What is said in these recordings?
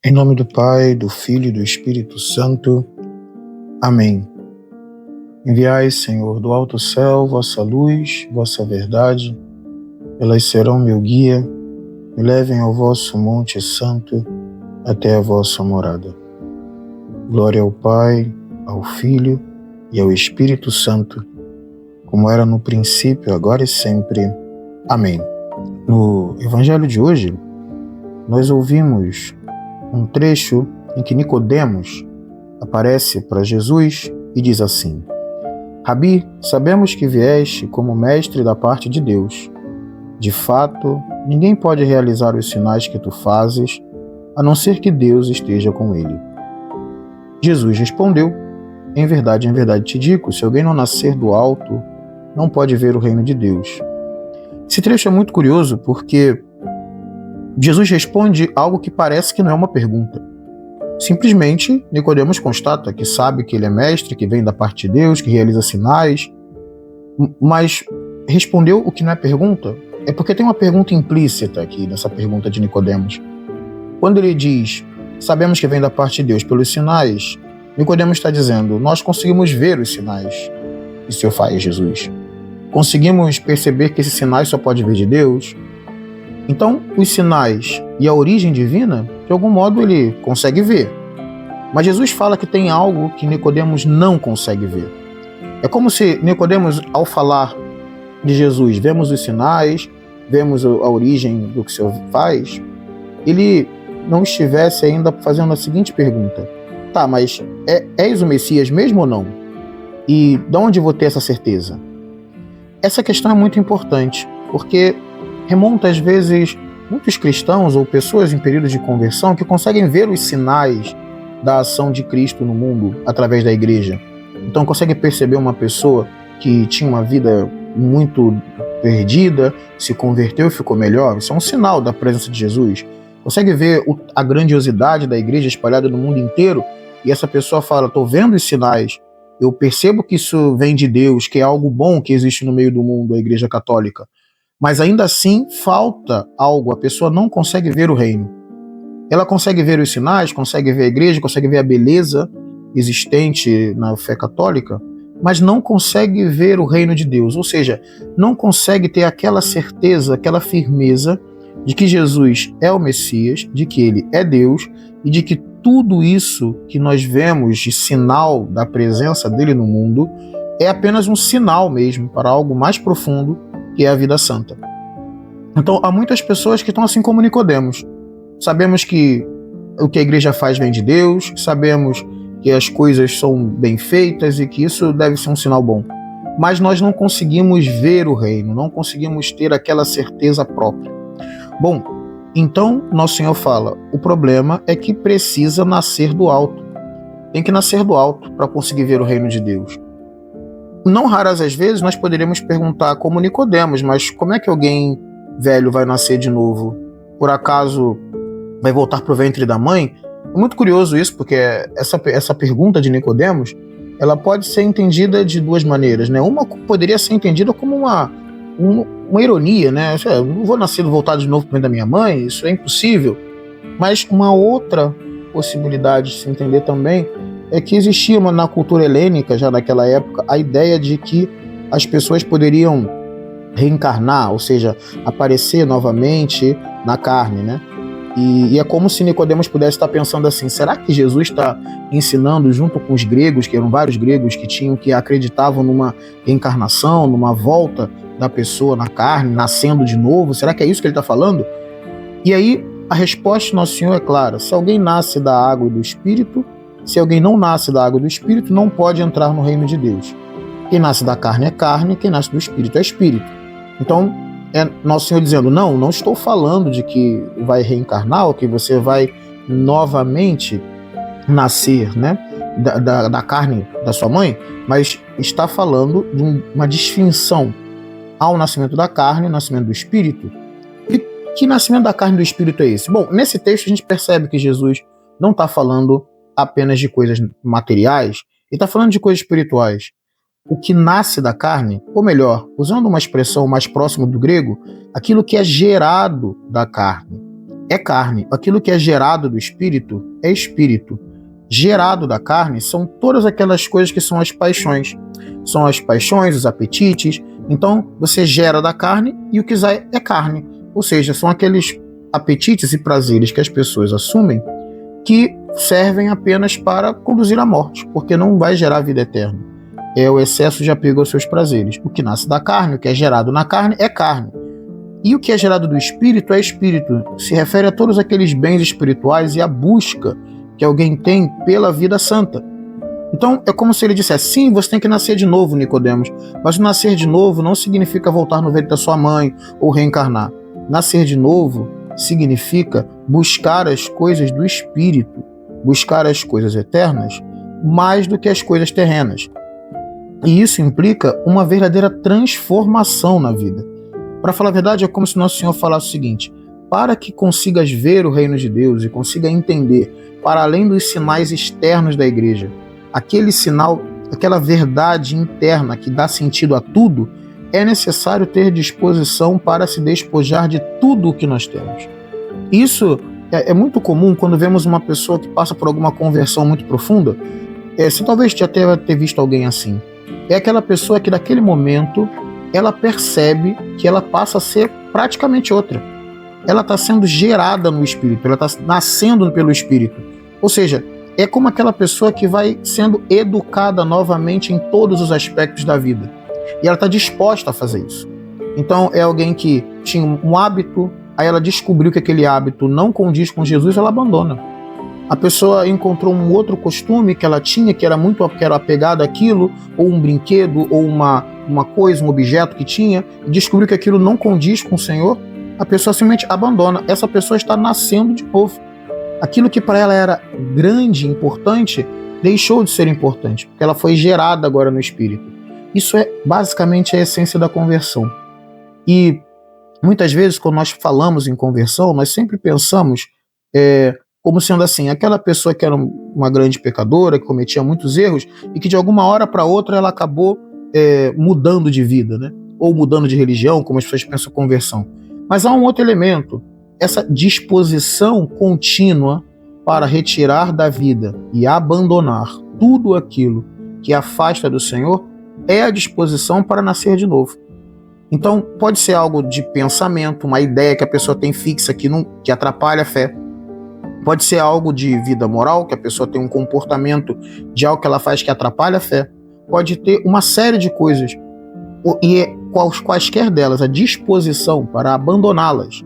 Em nome do Pai, do Filho e do Espírito Santo. Amém. Enviai, Senhor, do alto céu, vossa luz, vossa verdade. Elas serão meu guia, me levem ao vosso monte santo, até a vossa morada. Glória ao Pai, ao Filho e ao Espírito Santo, como era no princípio, agora e sempre. Amém. No Evangelho de hoje, nós ouvimos um trecho em que Nicodemos aparece para Jesus e diz assim: Rabi, sabemos que vieste como mestre da parte de Deus. De fato, ninguém pode realizar os sinais que tu fazes, a não ser que Deus esteja com ele. Jesus respondeu: em verdade te digo, se alguém não nascer do alto, não pode ver o reino de Deus. Esse trecho é muito curioso porque Jesus responde algo que parece que não é uma pergunta. Simplesmente, Nicodemos constata que sabe que ele é mestre, que vem da parte de Deus, que realiza sinais, mas respondeu o que não é pergunta. É porque tem uma pergunta implícita aqui nessa pergunta de Nicodemos. Quando ele diz, sabemos que vem da parte de Deus pelos sinais, Nicodemos está dizendo, nós conseguimos ver os sinais que o Senhor faz, Jesus. Conseguimos perceber que esses sinais só pode vir de Deus. Então, os sinais e a origem divina, de algum modo, ele consegue ver. Mas Jesus fala que tem algo que Nicodemos não consegue ver. É como se Nicodemos, ao falar de Jesus, vemos os sinais, vemos a origem do que o Senhor faz, ele não estivesse ainda fazendo a seguinte pergunta: tá, mas és o Messias mesmo ou não? E de onde vou ter essa certeza? Essa questão é muito importante, porque remonta às vezes muitos cristãos ou pessoas em período de conversão que conseguem ver os sinais da ação de Cristo no mundo através da igreja. Então consegue perceber uma pessoa que tinha uma vida muito perdida, se converteu e ficou melhor. Isso é um sinal da presença de Jesus. Consegue ver a grandiosidade da igreja espalhada no mundo inteiro e essa pessoa fala, estou vendo os sinais, eu percebo que isso vem de Deus, que é algo bom que existe no meio do mundo, a igreja católica. Mas ainda assim falta algo, a pessoa não consegue ver o reino. Ela consegue ver os sinais, consegue ver a igreja, consegue ver a beleza existente na fé católica, mas não consegue ver o reino de Deus, ou seja, não consegue ter aquela certeza, aquela firmeza de que Jesus é o Messias, de que ele é Deus e de que tudo isso que nós vemos de sinal da presença dele no mundo é apenas um sinal mesmo para algo mais profundo, que é a vida santa. Então, há muitas pessoas que estão assim como Nicodemos. Sabemos que o que a igreja faz vem de Deus, sabemos que as coisas são bem feitas e que isso deve ser um sinal bom. Mas nós não conseguimos ver o reino, não conseguimos ter aquela certeza própria. Bom, então Nosso Senhor fala, o problema é que precisa nascer do alto. Tem que nascer do alto para conseguir ver o reino de Deus. Não raras as vezes nós poderíamos perguntar como Nicodemos, mas como é que alguém velho vai nascer de novo? Por acaso vai voltar para o ventre da mãe? É muito curioso isso, porque essa pergunta de Nicodemos, ela pode ser entendida de duas maneiras, né? Uma poderia ser entendida como uma ironia, né? Eu não vou voltar de novo para o ventre da minha mãe, isso é impossível. Mas uma outra possibilidade de se entender também é que existia na cultura helênica, já naquela época, a ideia de que as pessoas poderiam reencarnar, ou seja, aparecer novamente na carne, né? E é como se Nicodemos pudesse estar pensando assim, será que Jesus está ensinando junto com os gregos, que eram vários gregos que acreditavam numa reencarnação, numa volta da pessoa na carne, nascendo de novo? Será que é isso que ele está falando? E aí, a resposta do Nosso Senhor é clara, se alguém nasce da água e do Espírito, se alguém não nasce da água e do Espírito, não pode entrar no reino de Deus. Quem nasce da carne é carne, quem nasce do Espírito é Espírito. Então, é Nosso Senhor dizendo, não estou falando de que vai reencarnar, ou que você vai novamente nascer, né, da carne da sua mãe, mas está falando de uma distinção ao nascimento da carne e ao nascimento do Espírito. E que nascimento da carne e do Espírito é esse? Bom, nesse texto a gente percebe que Jesus não está falando apenas de coisas materiais, ele está falando de coisas espirituais. O que nasce da carne, ou melhor, usando uma expressão mais próxima do grego, aquilo que é gerado da carne. é carne. Aquilo que é gerado do espírito é espírito. Gerado da carne são todas aquelas coisas que são as paixões. São as paixões, os apetites. Então, você gera da carne e o que sai é carne. Ou seja, são aqueles apetites e prazeres que as pessoas assumem que servem apenas para conduzir à morte, porque não vai gerar vida eterna. É o excesso de apego aos seus prazeres. O que nasce da carne, o que é gerado na carne, é carne. E o que é gerado do espírito é espírito. Se refere a todos aqueles bens espirituais e a busca que alguém tem pela vida santa. Então, é como se ele dissesse, sim, você tem que nascer de novo, Nicodemos, mas nascer de novo não significa voltar no ventre da sua mãe ou reencarnar. Nascer de novo significa buscar as coisas do espírito, buscar as coisas eternas, mais do que as coisas terrenas. E isso implica uma verdadeira transformação na vida. Para falar a verdade, é como se Nosso Senhor falasse o seguinte: para que consigas ver o reino de Deus e consiga entender, para além dos sinais externos da igreja, aquele sinal, aquela verdade interna que dá sentido a tudo, é necessário ter disposição para se despojar de tudo o que nós temos. Isso é muito comum quando vemos uma pessoa que passa por alguma conversão muito profunda. Você talvez já tenha visto alguém assim. É aquela pessoa que naquele momento ela percebe que ela passa a ser praticamente outra. Ela está sendo gerada no Espírito, ela está nascendo pelo Espírito. Ou seja, é como aquela pessoa que vai sendo educada novamente em todos os aspectos da vida. E ela está disposta a fazer isso. Então é alguém que tinha um hábito, aí ela descobriu que aquele hábito não condiz com Jesus, ela abandona. A pessoa encontrou um outro costume que ela tinha, que era apegado àquilo, ou um brinquedo, ou uma coisa, um objeto que tinha, e descobriu que aquilo não condiz com o Senhor, a pessoa simplesmente abandona. Essa pessoa está nascendo de novo. Aquilo que para ela era grande, importante, deixou de ser importante, porque ela foi gerada agora no Espírito. Isso é basicamente a essência da conversão. E muitas vezes, quando nós falamos em conversão, nós sempre pensamos como sendo assim, aquela pessoa que era uma grande pecadora, que cometia muitos erros, e que de alguma hora para outra ela acabou mudando de vida, né? Ou mudando de religião, como as pessoas pensam conversão. Mas há um outro elemento, essa disposição contínua para retirar da vida e abandonar tudo aquilo que afasta do Senhor, é a disposição para nascer de novo. Então, pode ser algo de pensamento, uma ideia que a pessoa tem fixa que atrapalha a fé. Pode ser algo de vida moral, que a pessoa tem um comportamento de algo que ela faz que atrapalha a fé. Pode ter uma série de coisas. E quaisquer delas, a disposição para abandoná-las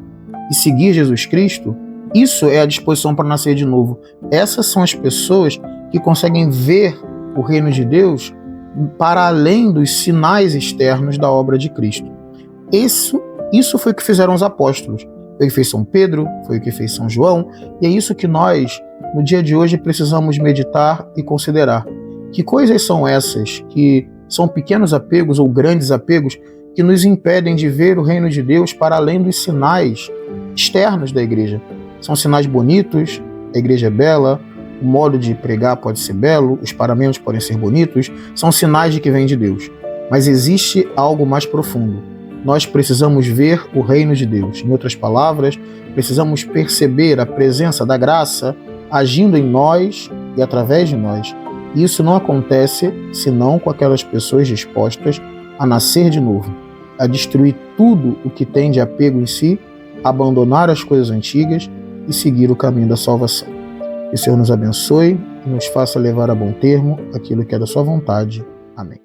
e seguir Jesus Cristo, isso é a disposição para nascer de novo. Essas são as pessoas que conseguem ver o reino de Deus para além dos sinais externos da obra de Cristo. Isso foi o que fizeram os apóstolos. Foi o que fez São Pedro, foi o que fez São João, e é isso que nós, no dia de hoje, precisamos meditar e considerar. Que coisas são essas que são pequenos apegos ou grandes apegos que nos impedem de ver o reino de Deus para além dos sinais externos da igreja? São sinais bonitos, a igreja é bela, o modo de pregar pode ser belo, os paramentos podem ser bonitos, são sinais de que vem de Deus. Mas existe algo mais profundo. Nós precisamos ver o reino de Deus. Em outras palavras, precisamos perceber a presença da graça agindo em nós e através de nós. E isso não acontece senão com aquelas pessoas dispostas a nascer de novo, a destruir tudo o que tem de apego em si, abandonar as coisas antigas e seguir o caminho da salvação. Que o Senhor nos abençoe e nos faça levar a bom termo aquilo que é da sua vontade. Amém.